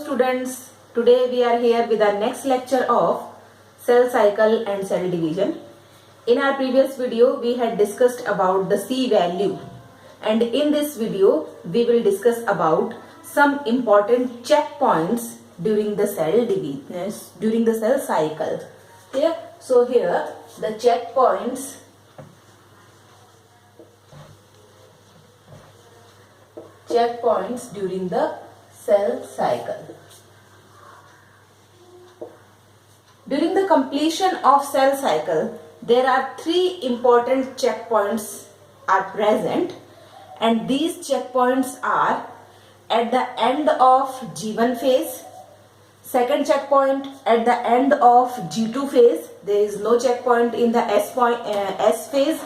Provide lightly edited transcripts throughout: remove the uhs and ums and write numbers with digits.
students, today we are here with our next lecture of cell cycle and cell division. In our previous video we had discussed about the C value, and in this video we will discuss about some important checkpoints during the cell division, during the cell cycle. Here, so here the checkpoints during the cell cycle. During the completion of cell cycle, there are three important checkpoints are present, and these checkpoints are at the end of G1 phase, second checkpoint at the end of G2 phase, there is no checkpoint in the S phase,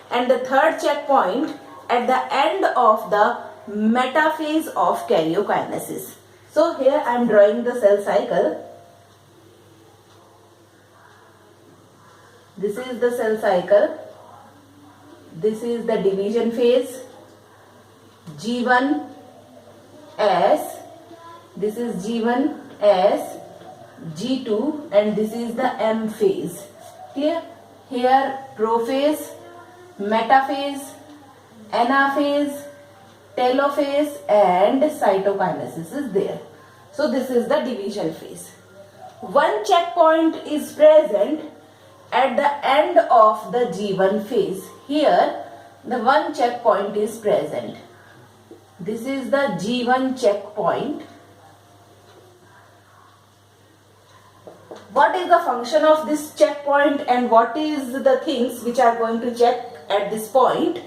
and the third checkpoint at the end of the metaphase of karyokinesis. So here I am drawing the cell cycle. This is the cell cycle. This is the division phase, G1 S, this is G1 S, G2, and this is the M phase. Here prophase, metaphase, anaphase, telophase and cytokinesis is there. So this is the division phase. One checkpoint is present at the end of the G1 phase. Here the one checkpoint is present. This is the G1 checkpoint. What is the function of this checkpoint and what is the things which are going to check at this point?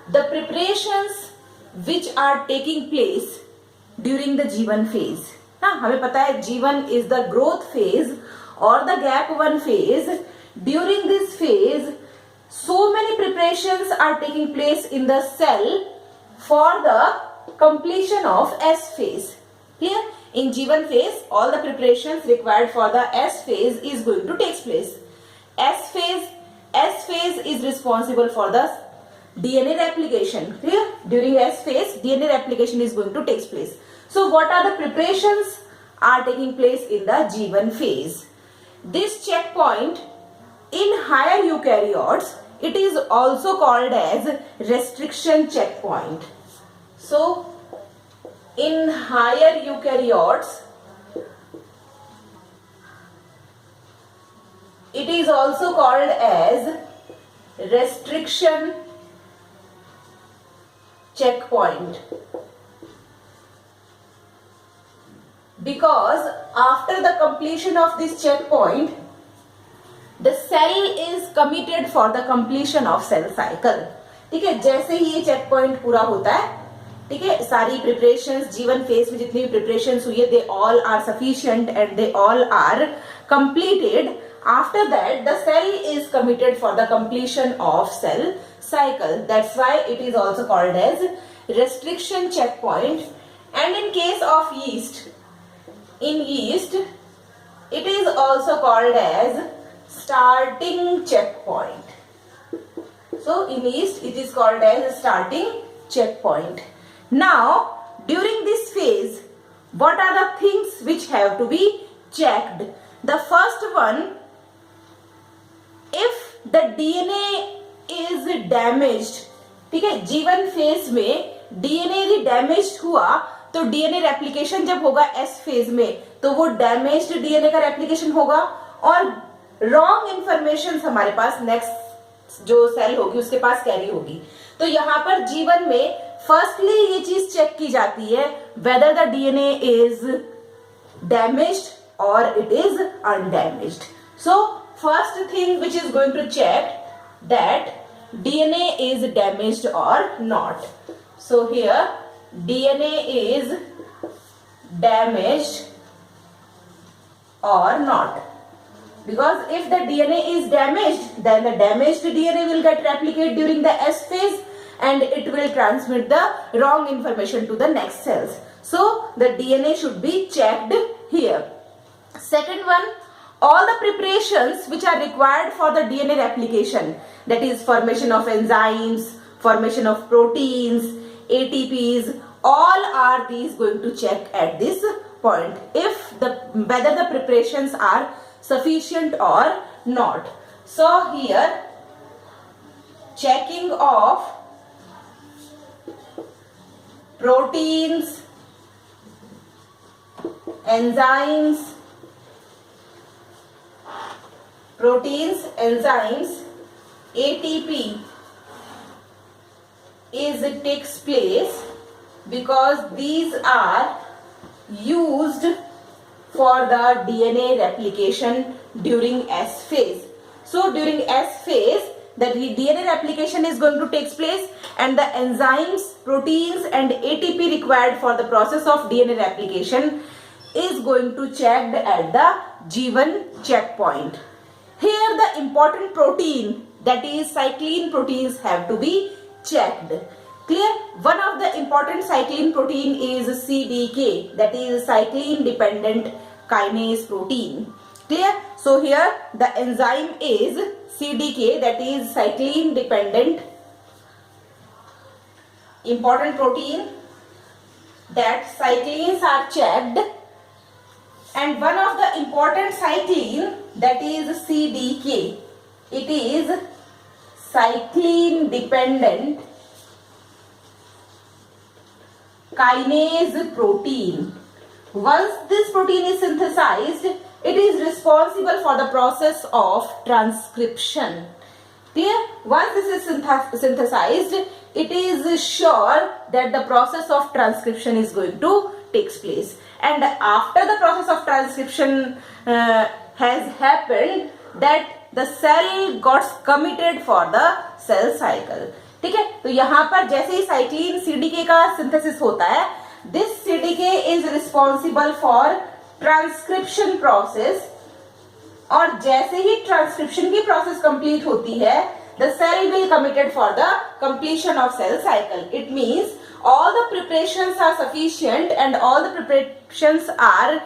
The preparations which are taking place during the G1 phase. हमें पता है G1 is the growth phase or the gap 1 phase. During this phase, so many preparations are taking place in the cell for the completion of S phase. Here in G1 phase, all the preparations required for the S phase is going to take place. S phase is responsible for the DNA replication. Here during S phase, DNA replication is going to take place. So what are the preparations are taking place in the G1 phase? This checkpoint in higher eukaryotes, it is also called as restriction checkpoint. So in higher eukaryotes, it is also called as restriction checkpoint, because after the completion of this checkpoint, the cell is committed for the completion of cell cycle. ठीक है, जैसे ही ये checkpoint पूरा होता है, ठीक है, सारी preparations G1 phase में जितनी भी preparations हुई है, they all are sufficient and they all are completed. After that, the cell is committed for the completion of cell cycle. That's why it is also called as restriction checkpoint. And in case of yeast, in yeast, it is also called as starting checkpoint. So in yeast, it is called as starting checkpoint. Now, during this phase, what are the things which have to be checked? The first one, if the DNA is damaged, ठीक है, G1 phase में DNA यदि damaged हुआ तो DNA replication जब होगा S phase में तो वो damaged DNA का replication होगा और wrong information हमारे पास next जो सेल होगी उसके पास कैरी होगी. तो यहाँ पर G1 में firstly ये चीज चेक की जाती है whether the DNA is damaged or it is undamaged. So first thing which is going to check that DNA is damaged or not. So here DNA is damaged or not, because if the DNA is damaged, then the damaged DNA will get replicated during the S phase and it will transmit the wrong information to the next cells. So the DNA should be checked here. Second one, all the preparations which are required for the DNA replication, that is formation of enzymes, formation of proteins, ATPs, all are these going to check at this point if whether the preparations are sufficient or not. So here checking of proteins, enzymes, ATP takes place because these are used for the DNA replication during S phase. So during S phase, the DNA replication is going to take place, and the enzymes, proteins and ATP required for the process of DNA replication is going to checked at the G1 checkpoint. Here the important protein, that is cyclin proteins, have to be checked. Clear? One of the important cyclin protein is CDK, that is cyclin dependent kinase protein. Clear? So here the enzyme is CDK, that is cyclin dependent important protein. That cyclins are checked, and one of the important cyclin, that is CDK, it is cyclin dependent kinase protein. Once this protein is synthesized, it is responsible for the process of transcription. Clear? Once this is synthesized, it is sure that the process of transcription is going to take place. And after the process of transcription has happened, that the cell got committed for the cell cycle. ठीक है, तो यहाँ पर जैसे ही cyclin CDK का synthesis होता है, this CDK is responsible for transcription process, और जैसे ही ट्रांसक्रिप्शन की प्रोसेस कंप्लीट होती है, the cell will committed for the completion of cell cycle. It means all the preparations are sufficient and all the preparations are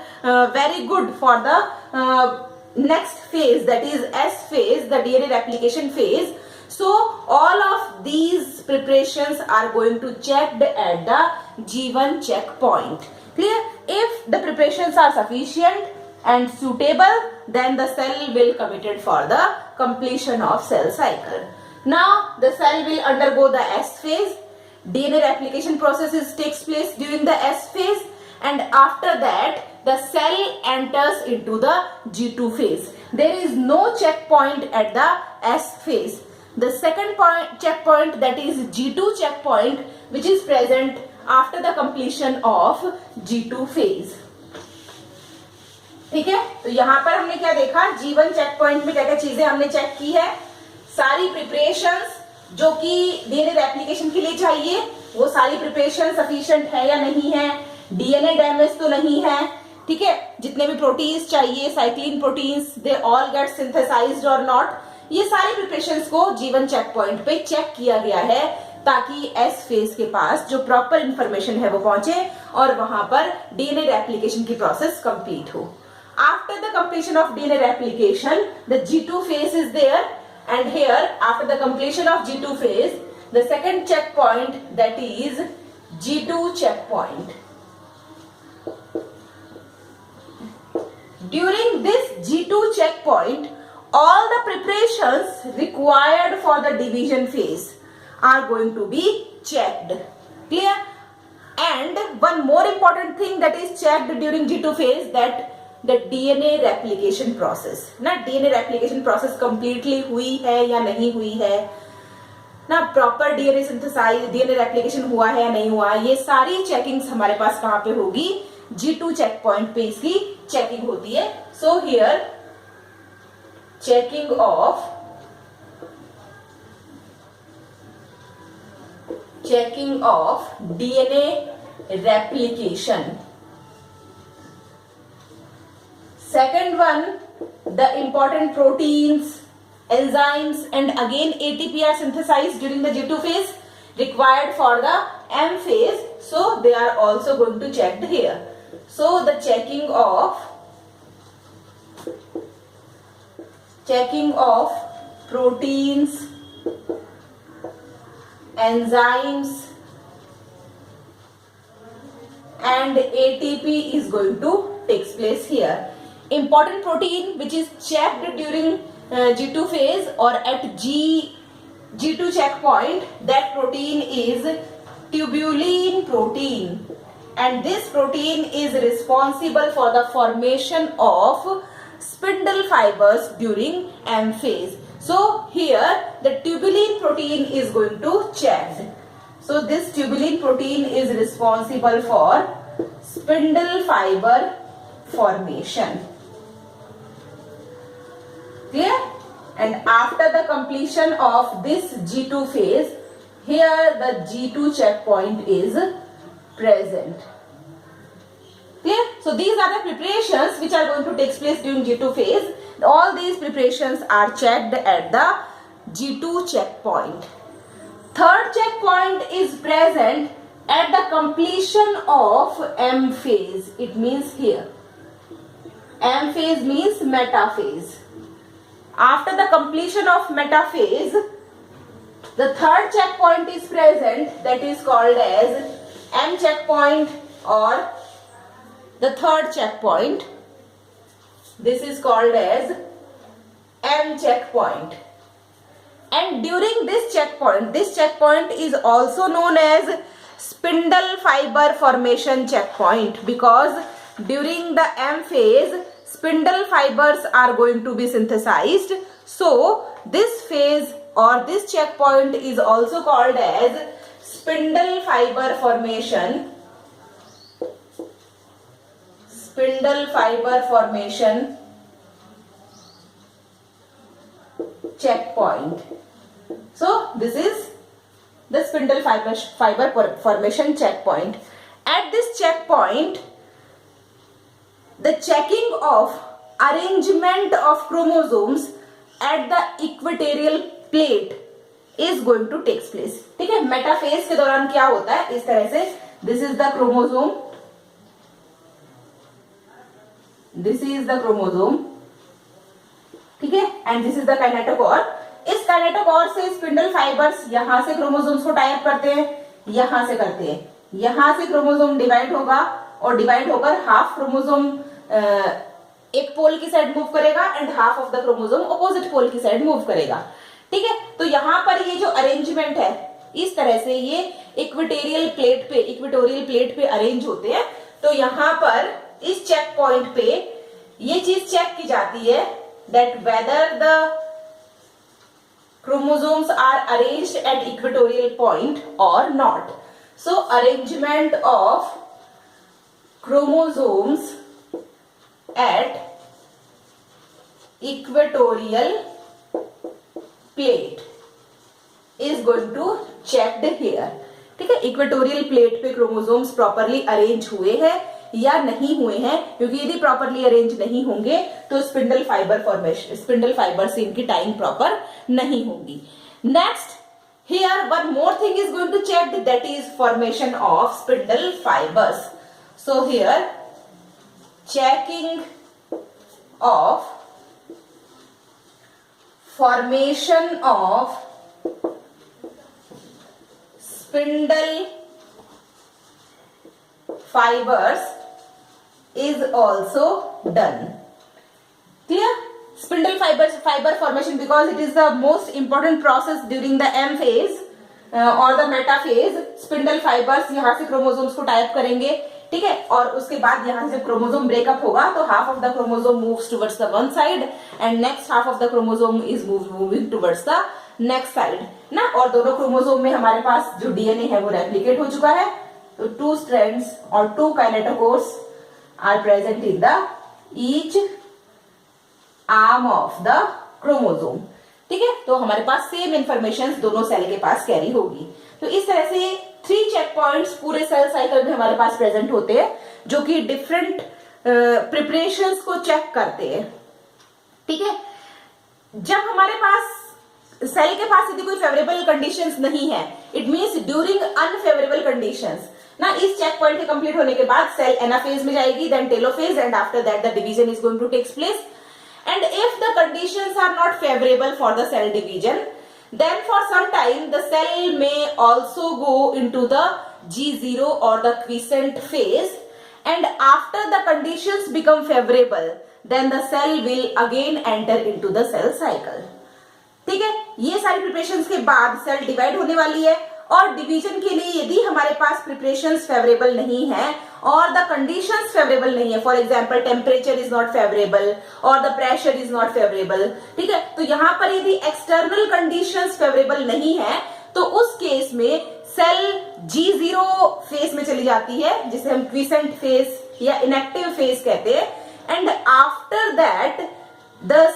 very good for the next phase, that is S phase, the DNA replication phase. So all of these preparations are going to checked at the G1 checkpoint. Clear? If the preparations are sufficient and suitable, then the cell will committed for the completion of cell cycle. Now the cell will undergo the S phase. DNA replication processes takes place during the S phase, and after that the cell enters into the G2 phase. There is no checkpoint at the S phase. The second checkpoint, that is G2 checkpoint, which is present after the completion of G2 phase. ठीक है, तो यहाँ पर हमने क्या देखा, G1 check point में क्या क्या चीजें हमने चेक की है, सारी प्रिपरेशंस जो कि डीएनए रेप्लिकेशन के लिए चाहिए, वो सारी प्रिपरेशन सफिशिएंट है या नहीं है, डीएनए डैमेज तो नहीं है, ठीक है, जितने भी प्रोटीन्स चाहिए, cyclin proteins, they all get synthesized और नॉट, ये सारी प्रिपरेशंस को G1 चेक पॉइंट पे चेक किया गया है, ताकि एस फेज के पास जो प्रॉपर इंफॉर्मेशन है वो पहुंचे और वहां पर डीएनए रेप्लिकेशन की प्रोसेस कंप्लीट हो. After the completion of DNA replication, the G2 phase is there, and here after the completion of G2 phase, the second checkpoint, that is G2 checkpoint. During this G2 checkpoint, all the preparations required for the division phase are going to be checked. Clear? And one more important thing that is checked during G2 phase, that the DNA replication process, ना DNA replication process completely हुई है या नहीं हुई है, ना proper DNA synthesize, DNA replication हुआ है या नहीं हुआ, ये सारी चेकिंग्स हमारे पास कहाँ पे होगी, G2 चेक पॉइंट पे इसकी चेकिंग होती है. So here checking of DNA replication. Second one, the important proteins, enzymes and again ATP are synthesized during the G2 phase required for the M phase. So they are also going to checked here. So the checking of proteins, enzymes and ATP is going to takes place here. Important protein which is checked during G2 phase or at G2 checkpoint, that protein is tubulin protein, and this protein is responsible for the formation of spindle fibers during M phase. So here the tubulin protein is going to checked. So this tubulin protein is responsible for spindle fiber formation. Clear? And after the completion of this G2 phase, here the G2 checkpoint is present. Clear? So these are the preparations which are going to take place during G2 phase. All these preparations are checked at the G2 checkpoint. Third checkpoint is present at the completion of M phase. It means here. M phase means metaphase. After the completion of metaphase, the third checkpoint is present, that is called as M checkpoint or the third checkpoint. This is called as M checkpoint. And during this checkpoint is also known as spindle fiber formation checkpoint, because during the M phase, spindle fibers are going to be synthesized. So this phase or this checkpoint is also called as spindle fiber formation. Spindle fiber formation checkpoint. So this is the spindle fiber formation checkpoint. At this checkpoint, the checking of arrangement of chromosomes at the equatorial plate is going to take place. ठीक है, metaphase के दौरान क्या होता है, इस तरह से this is the chromosome, this is the chromosome, ठीक है, and this is the kinetochore. इस kinetochore से स्पिंडल फाइबर्स यहां से क्रोमोसोम्स को टाई अप करते हैं, यहां से करते हैं, यहां से क्रोमोसोम डिवाइड होगा और डिवाइड होकर हाफ क्रोमोसोम एक पोल की साइड मूव करेगा and half of the chromosome opposite pole की साइड मूव करेगा. ठीक है, तो यहां पर ये जो अरेंजमेंट है इस तरह से ये इक्वेटोरियल प्लेट पे अरेंज होते हैं. तो यहां पर इस चेक पॉइंट पे ये चीज चेक की जाती है that whether the chromosomes are arranged at equatorial point or not. So arrangement of chromosomes at equatorial plate is going to checked here. ठीक है, इक्वेटोरियल प्लेट पे क्रोमोसोम्स प्रॉपरली अरेंज हुए हैं या नहीं हुए हैं, क्योंकि यदि प्रॉपरली अरेंज नहीं होंगे तो स्पिंडल फाइबर से इनकी टाइम प्रॉपर नहीं होगी. Next here one more thing is going to check, that is formation of spindle fibres. So here checking of formation of spindle fibers is also done. Clear? Spindle fiber formation, because it is the most important process during the M phase or the metaphase. Spindle fibres यहाँ से chromosomes को type करेंगे, ठीक है, और उसके बाद यहाँ से क्रोमोसोम ब्रेकअप होगा तो half of the chromosome moves towards the one side and next half of the chromosome is moving towards the next side ना. और दोनों क्रोमोसोम में हमारे पास जो डीएनए है वो रेप्लिकेट हो चुका है. तो 2 strands और 2 kinetochores are present in the each arm of the chromosome. ठीक है, तो हमारे पास सेम इंफॉर्मेशन दोनों सेल के पास कैरी होगी. तो इस तरह से 3 चेक पॉइंट्स पूरे सेल साइकिल में हमारे पास प्रेजेंट होते हैं जो कि डिफरेंट प्रिपरेशंस को चेक करते हैं. ठीक है, जब हमारे पास सेल के पास यदि कोई फेवरेबल कंडीशंस नहीं है, it means during unfavourable conditions ना, इस चेक पॉइंट के कंप्लीट होने के बाद सेल एनाफेज में जाएगी, then telophase and after that the division is going to takes place. And if the conditions are not favorable for the cell division, then for some time the cell may also go into the G0 or the quiescent phase, and after the conditions become favorable, then the cell will again enter into the cell cycle. ठीक है, ये सारी preparations के बाद cell divide होने वाली है, और डिवीजन के लिए यदि हमारे पास प्रिपरेशंस फेवरेबल नहीं है और द कंडीशंस फेवरेबल नहीं है, for example temperature is not favourable और the pressure is not favourable, ठीक है, तो यहां पर यदि एक्सटर्नल कंडीशंस फेवरेबल नहीं है तो उस केस में सेल G0 फेज में चली जाती है, जिसे हम क्विसेंट फेज या इनएक्टिव फेज कहते हैं, and after that the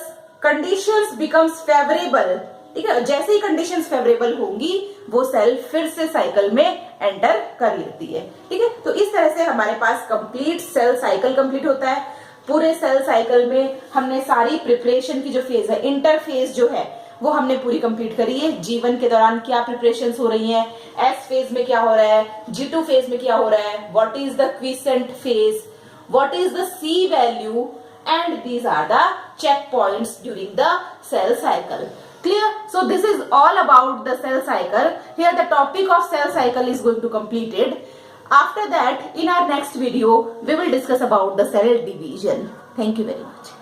conditions becomes favourable, ठीक है, जैसे ही कंडीशंस फेवरेबल होंगी वो सेल फिर से साइकिल में एंटर कर लेती है, ठीक है। तो इस तरह से हमारे पास कंप्लीट सेल साइकिल कंप्लीट होता है। पूरे सेल साइकिल में हमने सारी प्रिपरेशन की जो फेज है, इंटरफेज जो है वो हमने पूरी कंप्लीट करी है। G1 के दौरान क्या प्रिपरेशंस हो रही हैं, S फेज में क्या हो रहा है, G2 फेज में क्या हो रहा है, what is the quiescent phase, what is the C value, and these are the checkpoints during the cell cycle. Clear? So this is all about the cell cycle. Here the topic of cell cycle is going to completed. After that, in our next video, we will discuss about the cell division. Thank you very much.